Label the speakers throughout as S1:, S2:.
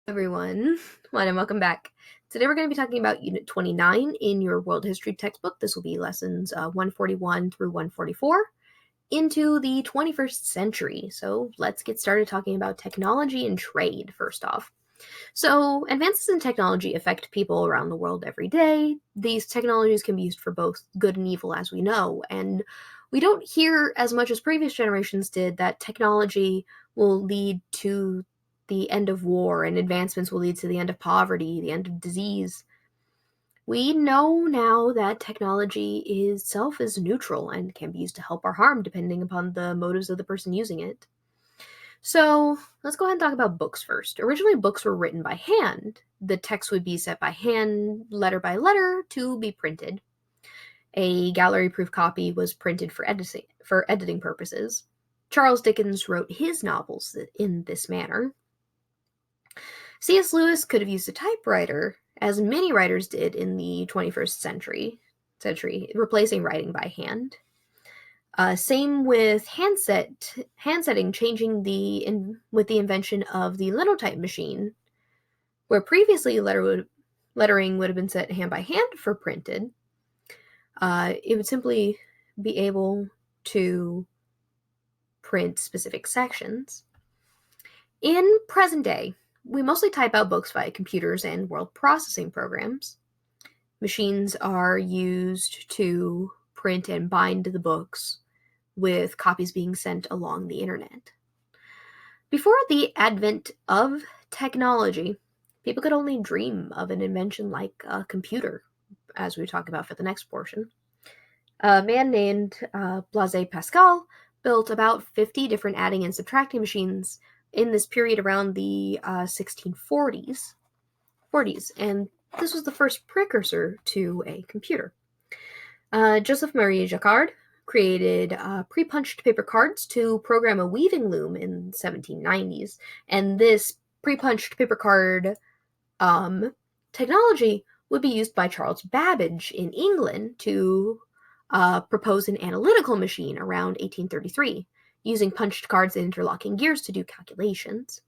S1: Everyone. And welcome back. Today we're going to be talking about Unit 29 in your World History textbook. This will be lessons 141 through 144 into the 21st century. So let's get started talking about technology and trade first off. So advances in technology affect people around the world every day. These technologies can be used for both good and evil, as we know, and we don't hear as much as previous generations did that technology will lead to the end of war and advancements will lead to the end of poverty, the end of disease. We know now that technology itself is neutral and can be used to help or harm depending upon the motives of the person using it. So let's go ahead and talk about books first. Originally, books were written by hand. The text would be set by hand, letter by letter, to be printed. A gallery-proof copy was printed for editing purposes. Charles Dickens wrote his novels in this manner. C.S. Lewis could have used a typewriter, as many writers did in the 21st century, replacing writing by hand. Same with handsetting changing with the invention of the linotype machine, where previously lettering would have been set hand by hand for printed. It would simply be able to print specific sections. In present day, we mostly type out books via computers and word processing programs. Machines are used to print and bind the books, with copies being sent along the internet. Before the advent of technology, people could only dream of an invention like a computer, as we talk about for the next portion. A man named Blaise Pascal built about 50 different adding and subtracting machines in this period around the 1640s, and this was the first precursor to a computer. Joseph Marie Jacquard created pre-punched paper cards to program a weaving loom in the 1790s, and this pre-punched paper card technology would be used by Charles Babbage in England to propose an analytical machine around 1833, using punched cards and interlocking gears to do calculations.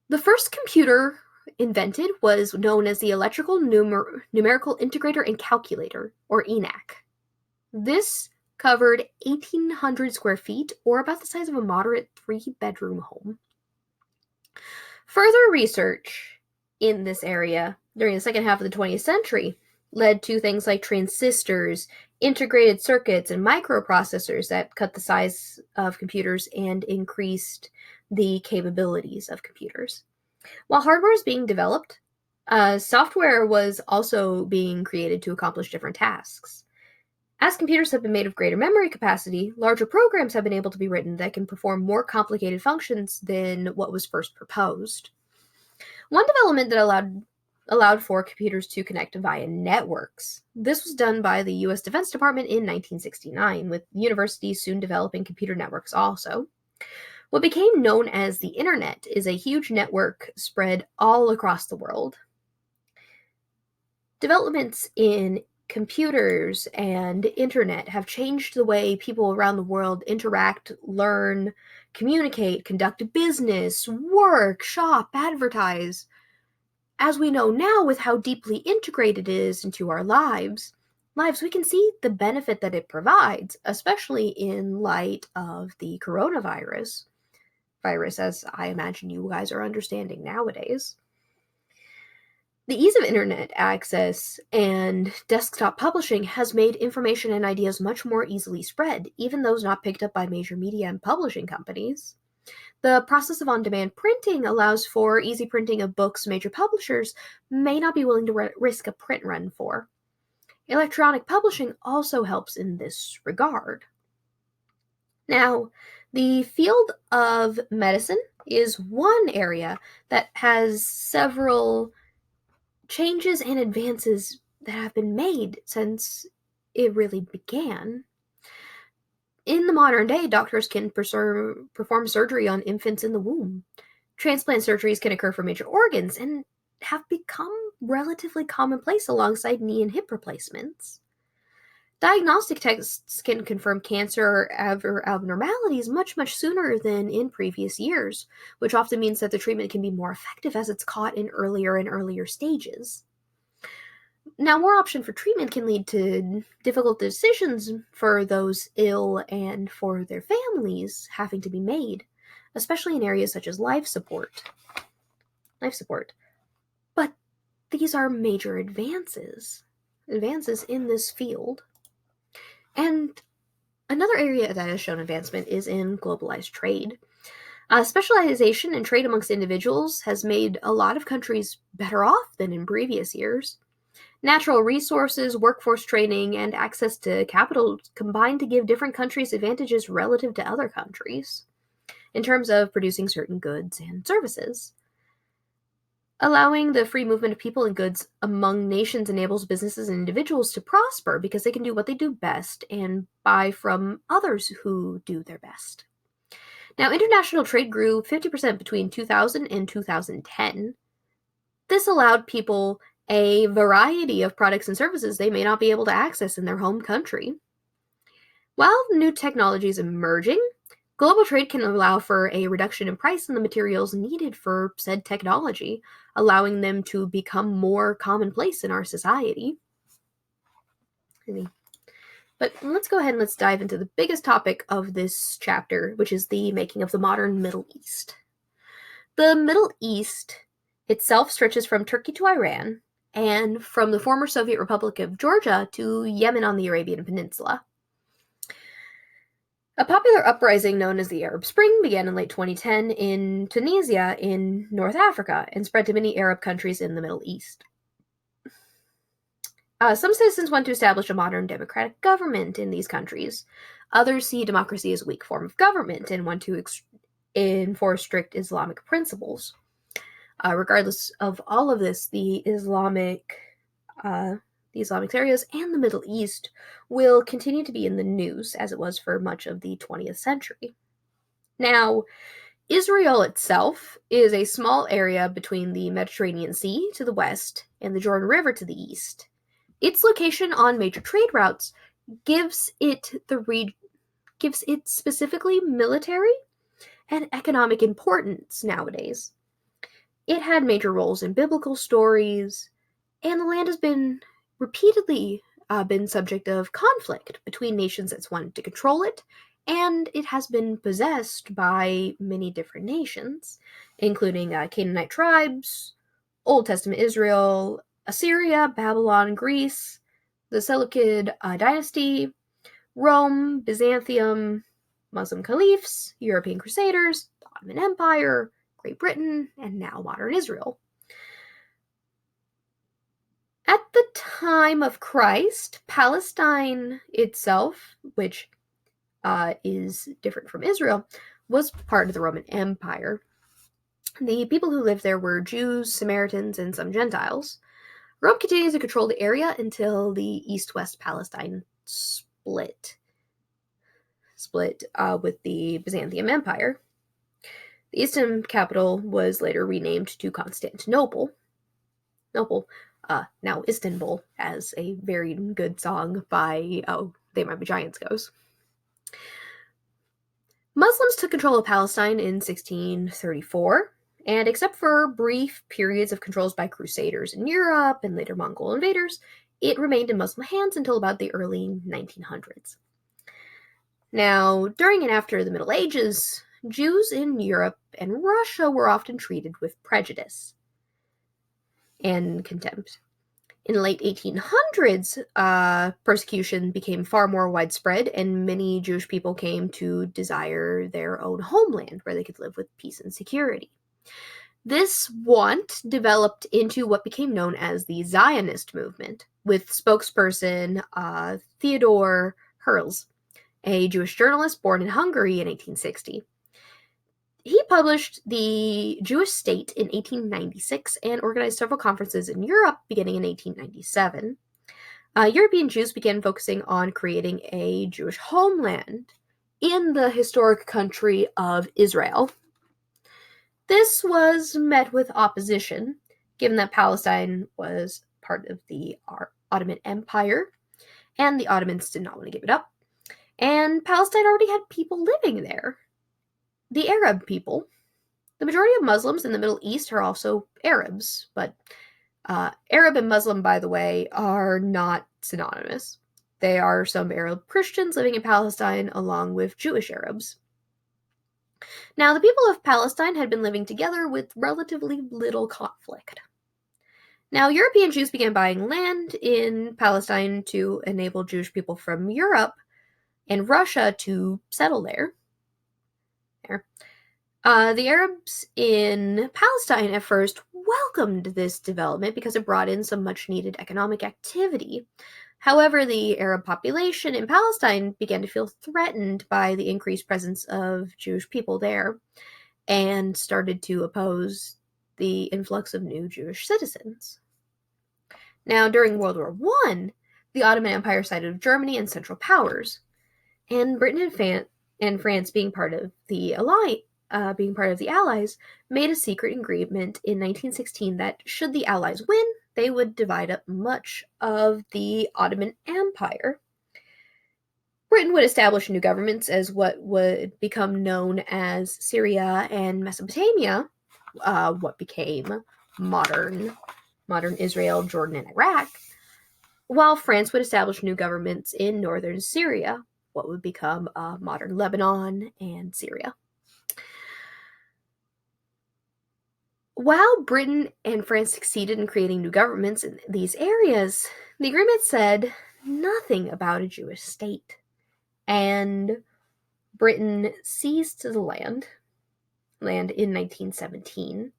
S1: The first computer invented was known as the Electrical Numerical Integrator and Calculator, or ENIAC. This covered 1,800 square feet, or about the size of a moderate 3-bedroom home. Further research in this area during the second half of the 20th century led to things like transistors, integrated circuits, and microprocessors that cut the size of computers and increased the capabilities of computers. While hardware was being developed, software was also being created to accomplish different tasks. As computers have been made of greater memory capacity, larger programs have been able to be written that can perform more complicated functions than what was first proposed. One development that allowed for computers to connect via networks. This was done by the U.S. Defense Department in 1969, with universities soon developing computer networks also. What became known as the Internet is a huge network spread all across the world. Developments in computers and internet have changed the way people around the world interact, learn, communicate, conduct business, work, shop, advertise. As we know now, with how deeply integrated it is into our lives, we can see the benefit that it provides, especially in light of the coronavirus, as I imagine you guys are understanding nowadays. The ease of internet access and desktop publishing has made information and ideas much more easily spread, even those not picked up by major media and publishing companies. The process of on-demand printing allows for easy printing of books major publishers may not be willing to risk a print run for. Electronic publishing also helps in this regard. Now, the field of medicine is one area that has several changes and advances that have been made since it really began. In the modern day, doctors can perform surgery on infants in the womb. Transplant surgeries can occur for major organs and have become relatively commonplace alongside knee and hip replacements. Diagnostic tests can confirm cancer or abnormalities much, much sooner than in previous years, which often means that the treatment can be more effective as it's caught in earlier and earlier stages. Now, more option for treatment can lead to difficult decisions for those ill and for their families having to be made, especially in areas such as life support. But these are major advances in this field. And another area that has shown advancement is in globalized trade. Specialization in trade amongst individuals has made a lot of countries better off than in previous years. Natural resources, workforce training, and access to capital combine to give different countries advantages relative to other countries in terms of producing certain goods and services. Allowing the free movement of people and goods among nations enables businesses and individuals to prosper because they can do what they do best and buy from others who do their best. Now, international trade grew 50% between 2000 and 2010. This allowed people a variety of products and services they may not be able to access in their home country. While new technology is emerging, global trade can allow for a reduction in price in the materials needed for said technology, allowing them to become more commonplace in our society. But let's go ahead and let's dive into the biggest topic of this chapter, which is the making of the modern Middle East. The Middle East itself stretches from Turkey to Iran, and from the former Soviet Republic of Georgia to Yemen on the Arabian Peninsula. A popular uprising known as the Arab Spring began in late 2010 in Tunisia in North Africa and spread to many Arab countries in the Middle East. Some citizens want to establish a modern democratic government in these countries. Others see democracy as a weak form of government and want to enforce strict Islamic principles. Regardless of all of this, the Islamic areas and the Middle East will continue to be in the news, as it was for much of the 20th century. Now, Israel itself is a small area between the Mediterranean Sea to the west and the Jordan River to the east. Its location on major trade routes gives it specifically military and economic importance nowadays. It had major roles in biblical stories, and the land has been repeatedly been subject of conflict between nations that's wanted to control it, and it has been possessed by many different nations, including Canaanite tribes, Old Testament Israel, Assyria, Babylon, Greece, the Seleucid dynasty, Rome, Byzantium, Muslim caliphs, European crusaders, the Ottoman Empire, Great Britain, and now modern Israel. At the time of Christ, Palestine itself, which is different from Israel, was part of the Roman Empire. The people who lived there were Jews, Samaritans, and some Gentiles. Rome continued to control the area until the East-West Palestine split with the Byzantium Empire. The eastern capital was later renamed to Constantinople. Now Istanbul, as a very good song by They Might Be Giants goes. Muslims took control of Palestine in 1634, and except for brief periods of controls by crusaders in Europe and later Mongol invaders, it remained in Muslim hands until about the early 1900s. Now, during and after the Middle Ages, Jews in Europe and Russia were often treated with prejudice and contempt. In the late 1800s, persecution became far more widespread, and many Jewish people came to desire their own homeland where they could live with peace and security. This want developed into what became known as the Zionist movement, with spokesperson Theodor Herzl, a Jewish journalist born in Hungary in 1860. He published The Jewish State in 1896 and organized several conferences in Europe beginning in 1897. European Jews began focusing on creating a Jewish homeland in the historic country of Israel. This was met with opposition, given that Palestine was part of the Ottoman Empire, and the Ottomans did not want to give it up. And Palestine already had people living there. The Arab people. The majority of Muslims in the Middle East are also Arabs, but Arab and Muslim, by the way, are not synonymous. They are some Arab Christians living in Palestine along with Jewish Arabs. Now, the people of Palestine had been living together with relatively little conflict. Now, European Jews began buying land in Palestine to enable Jewish people from Europe and Russia to settle there. The Arabs in Palestine at first welcomed this development because it brought in some much-needed economic activity. However, the Arab population in Palestine began to feel threatened by the increased presence of Jewish people there and started to oppose the influx of new Jewish citizens. Now, during World War I, the Ottoman Empire sided with Germany and Central Powers, and Britain and France being part of the Allies, made a secret agreement in 1916 that should the Allies win, they would divide up much of the Ottoman Empire. Britain would establish new governments as what would become known as Syria and Mesopotamia, what became modern Israel, Jordan, and Iraq, while France would establish new governments in northern Syria, what would become modern Lebanon and Syria. While Britain and France succeeded in creating new governments in these areas, the agreement said nothing about a Jewish state, and Britain seized the land in 1917,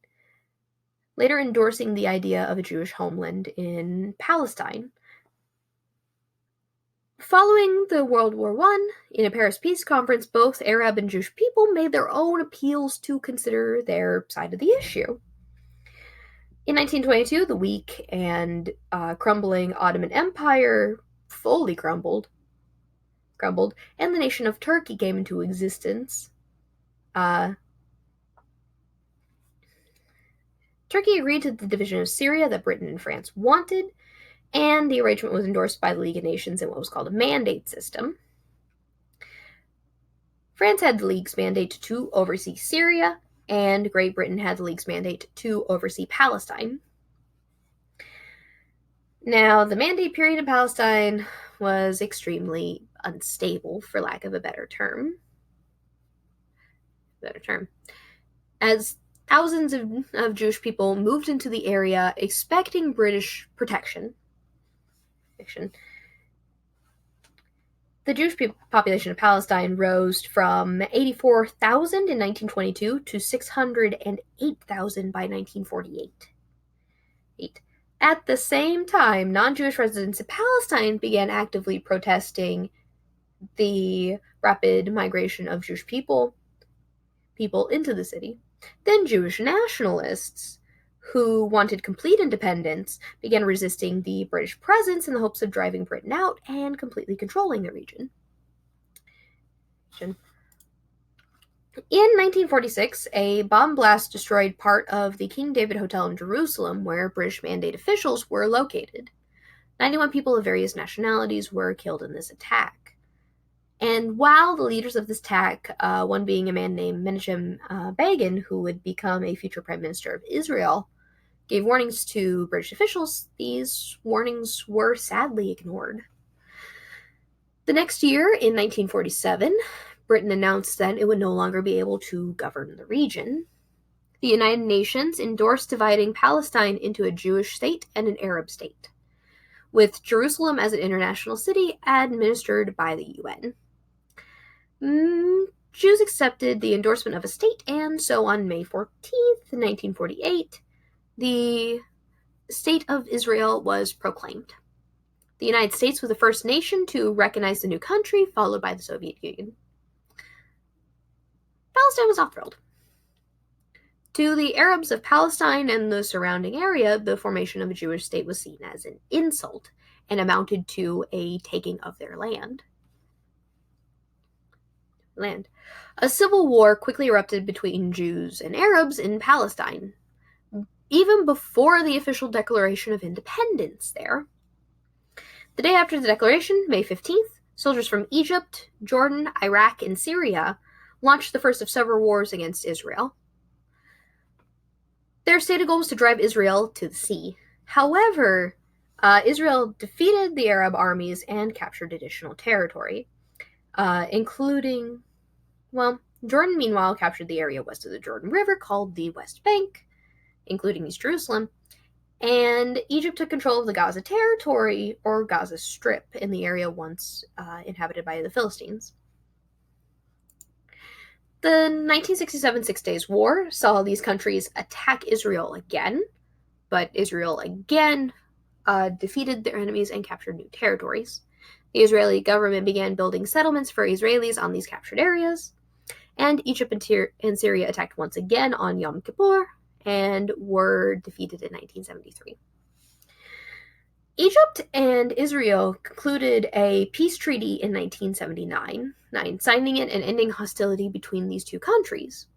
S1: later endorsing the idea of a Jewish homeland in Palestine. Following the World War I, in a Paris Peace Conference, both Arab and Jewish people made their own appeals to consider their side of the issue. In 1922, the weak and crumbling Ottoman Empire fully crumbled, and the nation of Turkey came into existence. Turkey agreed to the division of Syria that Britain and France wanted, and the arrangement was endorsed by the League of Nations in what was called a mandate system. France had the League's mandate to oversee Syria, and Great Britain had the League's mandate to oversee Palestine. Now, the mandate period in Palestine was extremely unstable, for lack of a better term. As thousands of Jewish people moved into the area expecting British protection. The Jewish population of Palestine rose from 84,000 in 1922 to 608,000 by 1948. At the same time, non-Jewish residents of Palestine began actively protesting the rapid migration of Jewish people into the city. Then Jewish nationalists, who wanted complete independence, began resisting the British presence in the hopes of driving Britain out and completely controlling the region. In 1946, a bomb blast destroyed part of the King David Hotel in Jerusalem, where British mandate officials were located. 91 people of various nationalities were killed in this attack. And while the leaders of this attack, one being a man named Menachem Begin, who would become a future Prime Minister of Israel, gave warnings to British officials, these warnings were sadly ignored. The next year, in 1947, Britain announced that it would no longer be able to govern the region. The United Nations endorsed dividing Palestine into a Jewish state and an Arab state, with Jerusalem as an international city administered by the UN. Jews accepted the endorsement of a state, and so on May 14th, 1948, the State of Israel was proclaimed. The United States was the first nation to recognize the new country, followed by the Soviet Union. Palestine was not thrilled. To the Arabs of Palestine and the surrounding area, the formation of a Jewish state was seen as an insult and amounted to a taking of their land. A civil war quickly erupted between Jews and Arabs in Palestine, even before the official declaration of independence there. The day after the declaration, May 15th, soldiers from Egypt, Jordan, Iraq, and Syria launched the first of several wars against Israel. Their stated goal was to drive Israel to the sea. However, Israel defeated the Arab armies and captured additional territory, including, Jordan, meanwhile, captured the area west of the Jordan River called the West Bank, including East Jerusalem, and Egypt took control of the Gaza territory, or Gaza Strip, in the area once inhabited by the Philistines. The 1967 Six Days War saw these countries attack Israel again, but Israel again defeated their enemies and captured new territories. The Israeli government began building settlements for Israelis on these captured areas, and Egypt and Syria attacked once again on Yom Kippur and were defeated in 1973. Egypt and Israel concluded a peace treaty in 1979, signing it and ending hostility between these two countries.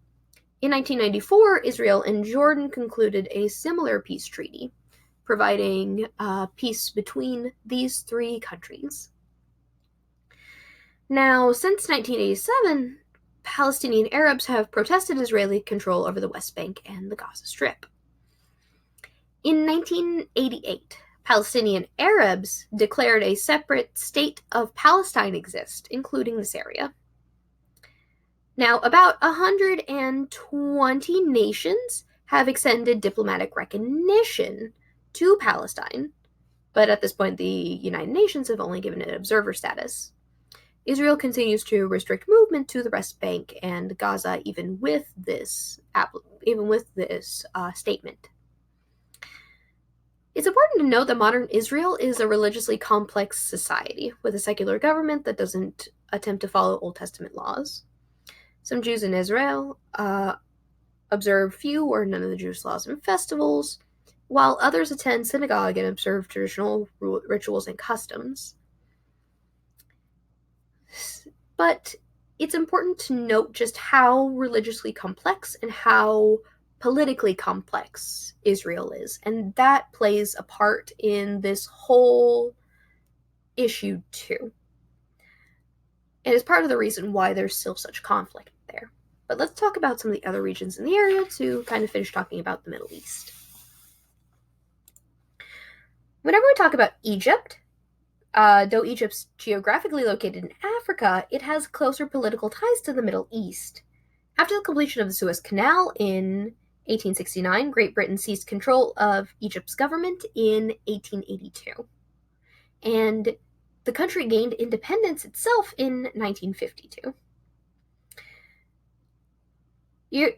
S1: In 1994, Israel and Jordan concluded a similar peace treaty, providing peace between these three countries. Now, since 1987, Palestinian Arabs have protested Israeli control over the West Bank and the Gaza Strip. In 1988, Palestinian Arabs declared a separate state of Palestine exist, including this area. Now, about 120 nations have extended diplomatic recognition to Palestine, but at this point, the United Nations have only given it observer status. Israel continues to restrict movement to the West Bank and Gaza, even with this statement. It's important to note that modern Israel is a religiously complex society with a secular government that doesn't attempt to follow Old Testament laws. Some Jews in Israel observe few or none of the Jewish laws and festivals, while others attend synagogue and observe traditional rituals and customs. But it's important to note just how religiously complex and how politically complex Israel is, and that plays a part in this whole issue too. It is part of the reason why there's still such conflict there. But let's talk about some of the other regions in the area to kind of finish talking about the Middle East. Whenever we talk about Egypt, though Egypt's geographically located in Africa, it has closer political ties to the Middle East. After the completion of the Suez Canal in 1869, Great Britain seized control of Egypt's government in 1882. And the country gained independence itself in 1952.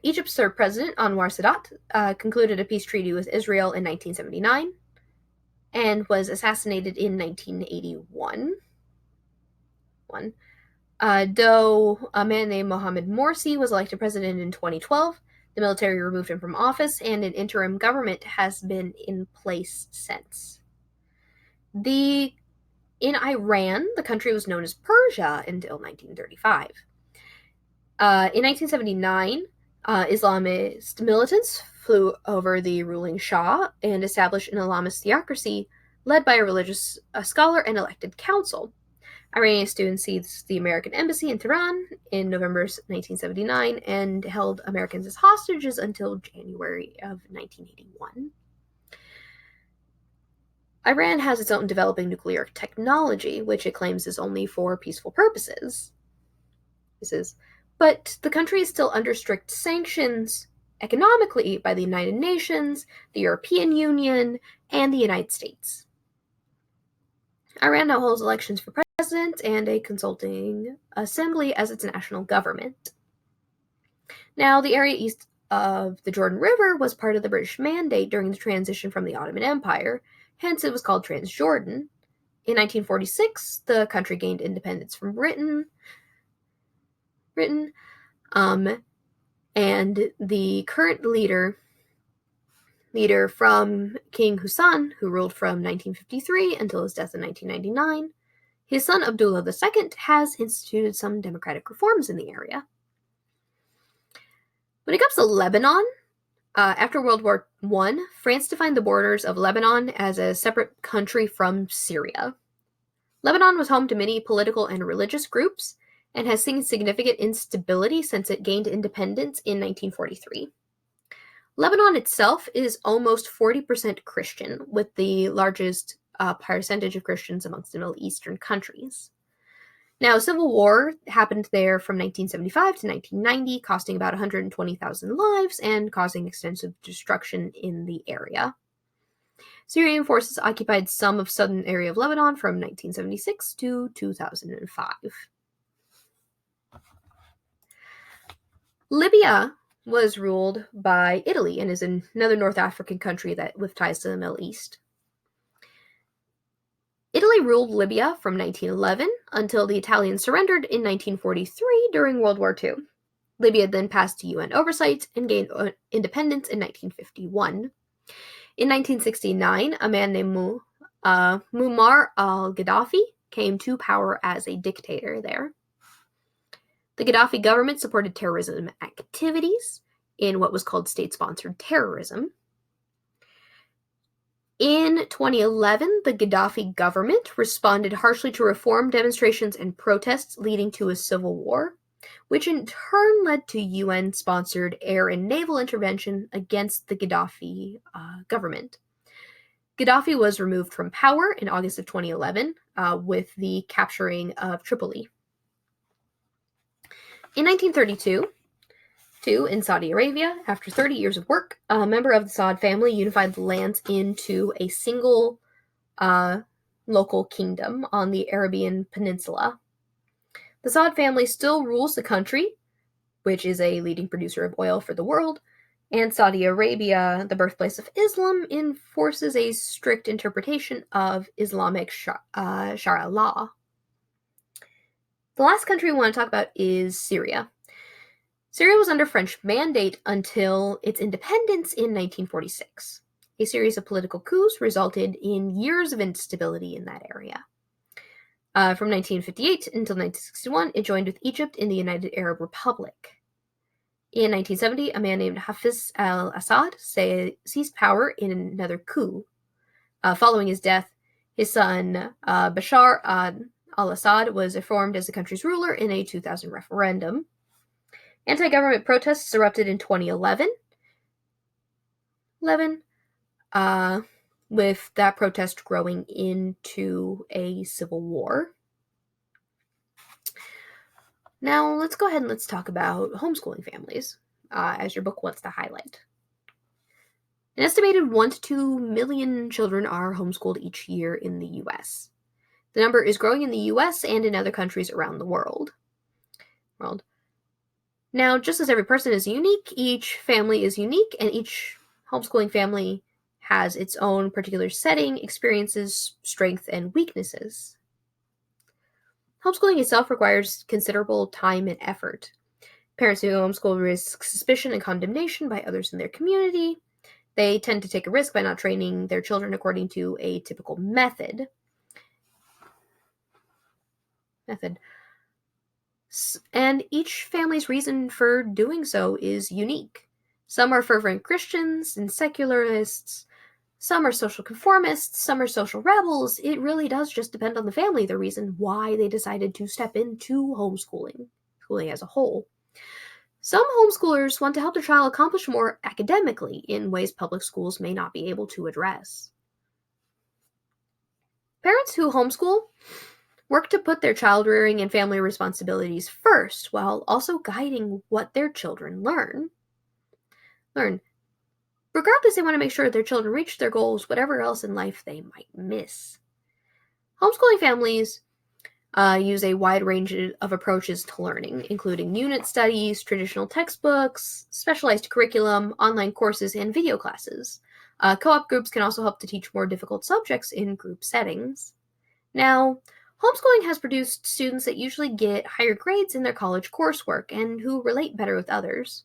S1: Egypt's third president, Anwar Sadat, concluded a peace treaty with Israel in 1979 and was assassinated in 1981. Though a man named Mohamed Morsi was elected president in 2012, the military removed him from office, and an interim government has been in place since. In Iran, the country was known as Persia until 1935. In 1979, Islamist militants flew over the ruling Shah and established an Islamist theocracy led by a religious scholar and elected council. Iranian students seized the American embassy in Tehran in November 1979 and held Americans as hostages until January of 1981. Iran has its own developing nuclear technology, which it claims is only for peaceful purposes. But the country is still under strict sanctions economically by the United Nations, the European Union, and the United States. Iran now holds elections for president and a consulting assembly as its national government. Now, the area east of the Jordan River was part of the British Mandate during the transition from the Ottoman Empire, hence it was called Transjordan. In 1946, the country gained independence from Britain, and the current leader from King Hassan, who ruled from 1953 until his death in 1999, his son Abdullah II has instituted some democratic reforms in the area. When it comes to Lebanon, after World War I, France defined the borders of Lebanon as a separate country from Syria. Lebanon was home to many political and religious groups and has seen significant instability since it gained independence in 1943. Lebanon itself is almost 40% Christian, with the largest percentage of Christians amongst the Middle Eastern countries. Now, civil war happened there from 1975 to 1990, costing about 120,000 lives and causing extensive destruction in the area. Syrian forces occupied some of southern area of Lebanon from 1976 to 2005. Libya was ruled by Italy and is another North African country with ties to the Middle East. Italy ruled Libya from 1911 until the Italians surrendered in 1943 during World War II. Libya then passed to UN oversight and gained independence in 1951. In 1969, a man named Muammar al-Gaddafi came to power as a dictator there. The Gaddafi government supported terrorism activities in what was called state-sponsored terrorism. In 2011, the Gaddafi government responded harshly to reform demonstrations and protests, leading to a civil war, which in turn led to UN-sponsored air and naval intervention against the Gaddafi government. Gaddafi was removed from power in August of 2011 with the capturing of Tripoli. In 1932, in Saudi Arabia, after 30 years of work, a member of the Saud family unified the lands into a single local kingdom on the Arabian Peninsula. The Saud family still rules the country, which is a leading producer of oil for the world, and Saudi Arabia, the birthplace of Islam, enforces a strict interpretation of Islamic Sharia law. The last country we want to talk about is Syria. Syria was under French mandate until its independence in 1946. A series of political coups resulted in years of instability in that area. From 1958 until 1961, it joined with Egypt in the United Arab Republic. In 1970, a man named Hafez al-Assad seized power in another coup. Following his death, his son Bashar al-Assad was affirmed as the country's ruler in a 2000 referendum. Anti-government protests erupted in 2011, with that protest growing into a civil war. Now, let's go ahead and let's talk about homeschooling families, as your book wants to highlight. An estimated 1 to 2 million children are homeschooled each year in the U.S. The number is growing in the U.S. and in other countries around the world. Now, just as every person is unique, each family is unique, and each homeschooling family has its own particular setting, experiences, strengths, and weaknesses. Homeschooling itself requires considerable time and effort. Parents who homeschool risk suspicion and condemnation by others in their community. They tend to take a risk by not training their children according to a typical method. And each family's reason for doing so is unique. Some are fervent Christians and secularists. Some are social conformists. Some are social rebels. It really does just depend on the family, the reason why they decided to step into schooling as a whole. Some homeschoolers want to help their child accomplish more academically in ways public schools may not be able to address. Parents who homeschool work to put their child-rearing and family responsibilities first, while also guiding what their children learn. Regardless, they want to make sure their children reach their goals, whatever else in life they might miss. Homeschooling families use a wide range of approaches to learning, including unit studies, traditional textbooks, specialized curriculum, online courses, and video classes. Co-op groups can also help to teach more difficult subjects in group settings. Now, homeschooling has produced students that usually get higher grades in their college coursework and who relate better with others.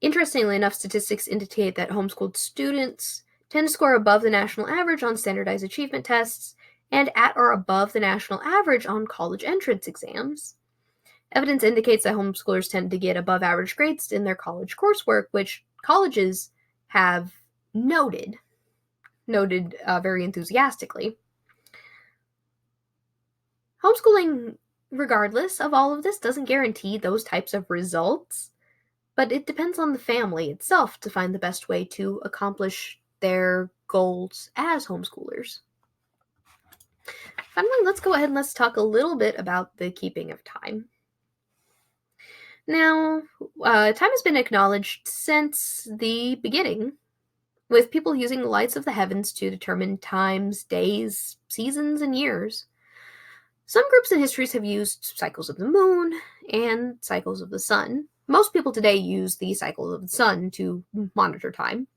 S1: Interestingly enough, statistics indicate that homeschooled students tend to score above the national average on standardized achievement tests and at or above the national average on college entrance exams. Evidence indicates that homeschoolers tend to get above average grades in their college coursework, which colleges have noted. noted very enthusiastically. Homeschooling, regardless of all of this, doesn't guarantee those types of results, but it depends on the family itself to find the best way to accomplish their goals as homeschoolers. Finally, let's go ahead and let's talk a little bit about the keeping of time. Now, time has been acknowledged since the beginning, with people using the lights of the heavens to determine times, days, seasons, and years. Some groups and histories have used cycles of the moon and cycles of the sun. Most people today use the cycle of the sun to monitor time.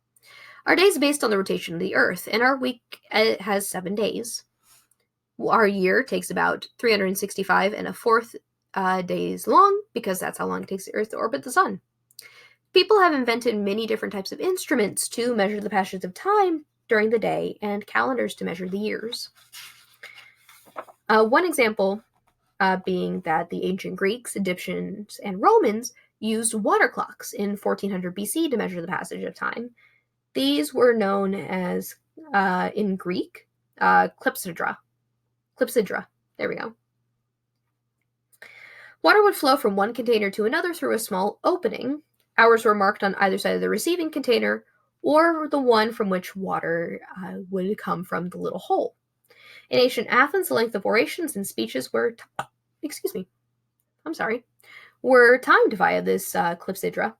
S1: Our day is based on the rotation of the Earth, and our week has 7 days. Our year takes about 365 and a fourth days long, because that's how long it takes the Earth to orbit the sun. People have invented many different types of instruments to measure the passage of time during the day and calendars to measure the years. One example being that the ancient Greeks, Egyptians, and Romans used water clocks in 1400 BC to measure the passage of time. These were known as, in Greek, clepsydra. Clepsydra. There we go. Water would flow from one container to another through a small opening. Hours were marked on either side of the receiving container or the one from which water would come from the little hole. In ancient Athens, the length of orations and speeches were timed via this clepsydra.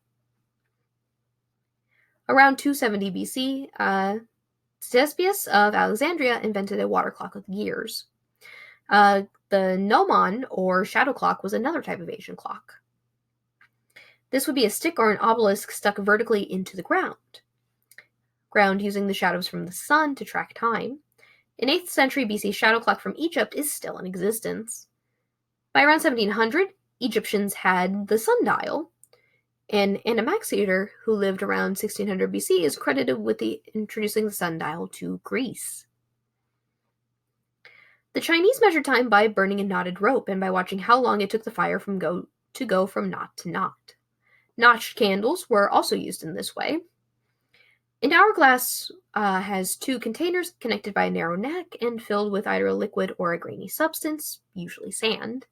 S1: Around 270 BC, Ctesibius of Alexandria invented a water clock with gears. The gnomon, or shadow clock, was another type of ancient clock. This would be a stick or an obelisk stuck vertically into the ground using the shadows from the sun to track time. In 8th century BC, shadow clock from Egypt is still in existence. By around 1700, Egyptians had the sundial, and Anaximander, who lived around 1600 BC, is credited with introducing the sundial to Greece. The Chinese measured time by burning a knotted rope and by watching how long it took the fire to go from knot to knot. Notched candles were also used in this way. An hourglass has 2 containers connected by a narrow neck and filled with either a liquid or a grainy substance, usually sand.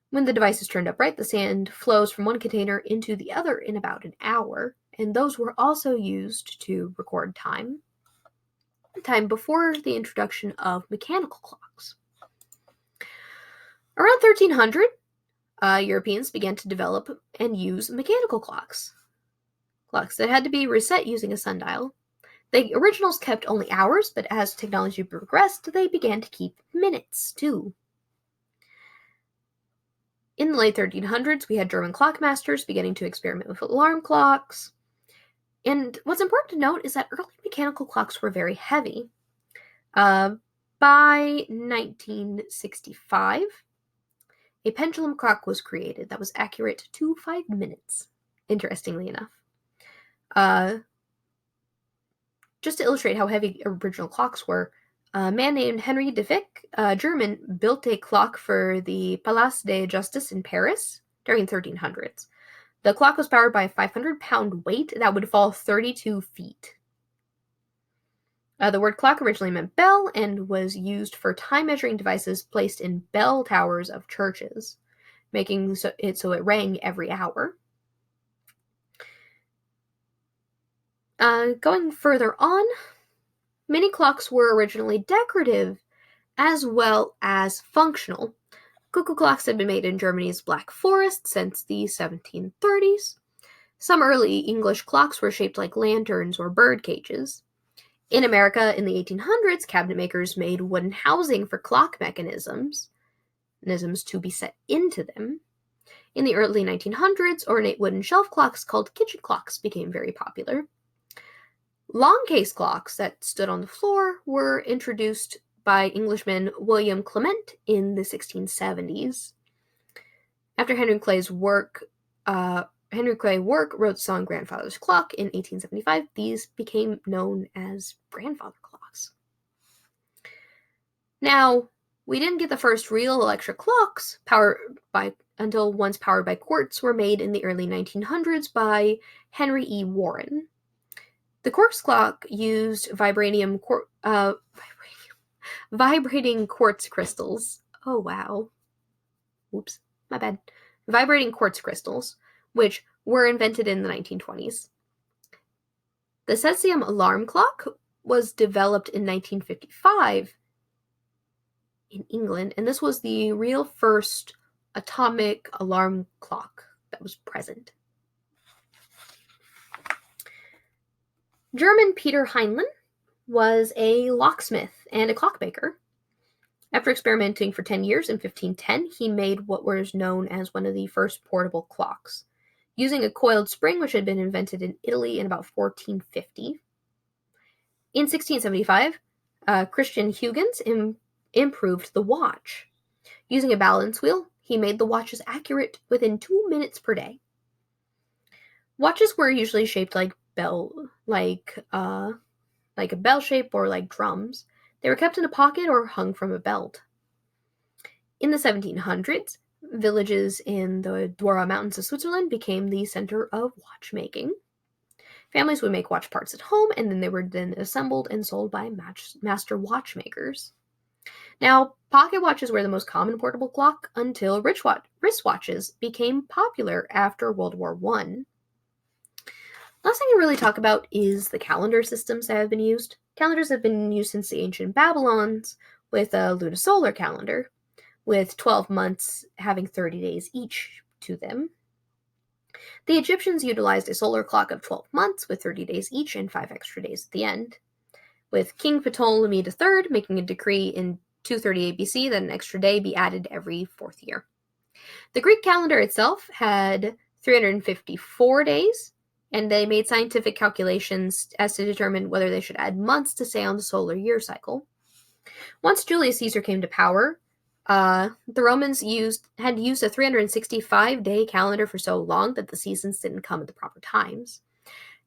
S1: When the device is turned upright, the sand flows from one container into the other in about an hour, and those were also used to record time before the introduction of mechanical clocks. Around 1300, Europeans began to develop and use mechanical clocks that had to be reset using a sundial. The originals kept only hours, but as technology progressed, they began to keep minutes too. In the late 1300s, we had German clockmasters beginning to experiment with alarm clocks. And what's important to note is that early mechanical clocks were very heavy. By 1965, a pendulum clock was created that was accurate to 5 minutes, interestingly enough. Just to illustrate how heavy original clocks were, a man named Henry de Vic, a German, built a clock for the Palais de Justice in Paris during the 1300s. The clock was powered by a 500-pound weight that would fall 32 feet. The word clock originally meant bell and was used for time-measuring devices placed in bell towers of churches, making it so it rang every hour. Going further on, many clocks were originally decorative as well as functional. Cuckoo clocks had been made in Germany's Black Forest since the 1730s. Some early English clocks were shaped like lanterns or bird cages. In America, in the 1800s, cabinet makers made wooden housing for clock mechanisms to be set into them. In the early 1900s, ornate wooden shelf clocks called kitchen clocks became very popular. Long case clocks that stood on the floor were introduced by Englishman William Clement in the 1670s. After Henry Clay's work wrote the song Grandfather's Clock in 1875. These became known as grandfather clocks. Now, we didn't get the first real electric clocks until ones powered by quartz were made in the early 1900s by Henry E. Warren. The quartz clock used vibrating quartz crystals. Oh, wow. Oops, my bad. Vibrating quartz crystals, which were invented in the 1920s. The cesium alarm clock was developed in 1955 in England, and this was the real first atomic alarm clock that was present. German Peter Heinlein was a locksmith and a clockmaker. After experimenting for 10 years in 1510, he made what was known as one of the first portable clocks, using a coiled spring which had been invented in Italy in about 1450. In 1675, Christian Huygens improved the watch. Using a balance wheel, he made the watches accurate within 2 minutes per day. Watches were usually shaped like a bell shape or like drums. They were kept in a pocket or hung from a belt. In the 1700s, villages in the Jura Mountains of Switzerland became the center of watchmaking. Families would make watch parts at home, and then they were then assembled and sold by master watchmakers. Now, pocket watches were the most common portable clock until wristwatches became popular after World War I. Last thing to really talk about is the calendar systems that have been used. Calendars have been used since the ancient Babylons with a lunisolar calendar, with 12 months having 30 days each to them. The Egyptians utilized a solar clock of 12 months with 30 days each and 5 extra days at the end, with King Ptolemy III making a decree in 238 BC that an extra day be added every 4th year. The Greek calendar itself had 354 days, and they made scientific calculations as to determine whether they should add months to stay on the solar year cycle. Once Julius Caesar came to power, the Romans had used a 365-day calendar for so long that the seasons didn't come at the proper times.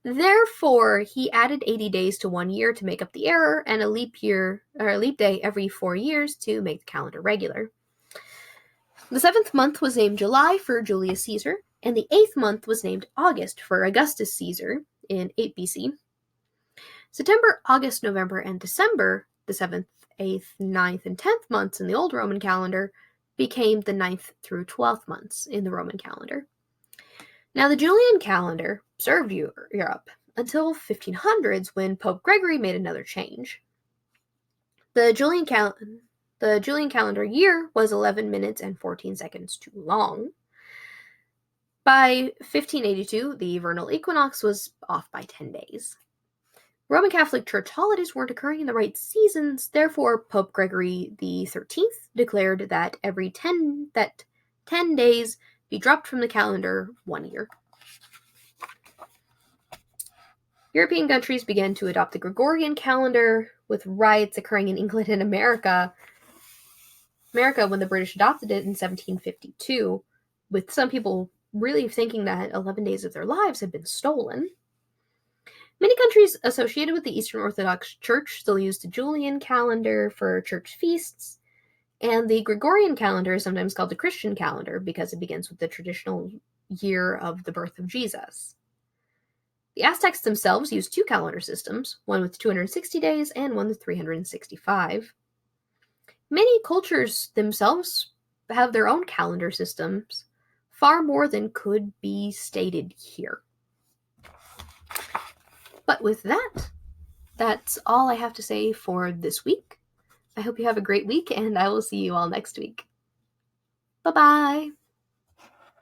S1: Therefore, he added 80 days to 1 year to make up the error, and a leap day every 4 years to make the calendar regular. The 7th month was named July for Julius Caesar, and the 8th month was named August for Augustus Caesar in 8 BC. September, August, November, and December, the 7th, 8th, 9th, and 10th months in the Old Roman calendar, became the 9th through 12th months in the Roman calendar. Now, the Julian calendar served Europe until 1500s when Pope Gregory made another change. The Julian calendar year was 11 minutes and 14 seconds too long. By 1582, the vernal equinox was off by 10 days. Roman Catholic Church holidays weren't occurring in the right seasons, therefore Pope Gregory XIII declared that 10 days be dropped from the calendar 1 year. European countries began to adopt the Gregorian calendar, with riots occurring in England and America when the British adopted it in 1752, with some people really thinking that 11 days of their lives had been stolen. Many countries associated with the Eastern Orthodox Church still use the Julian calendar for church feasts, and the Gregorian calendar is sometimes called the Christian calendar because it begins with the traditional year of the birth of Jesus. The Aztecs themselves used 2 calendar systems, one with 260 days and one with 365. Many cultures themselves have their own calendar systems, far more than could be stated here. But with that, that's all I have to say for this week. I hope you have a great week, and I will see you all next week. Bye-bye!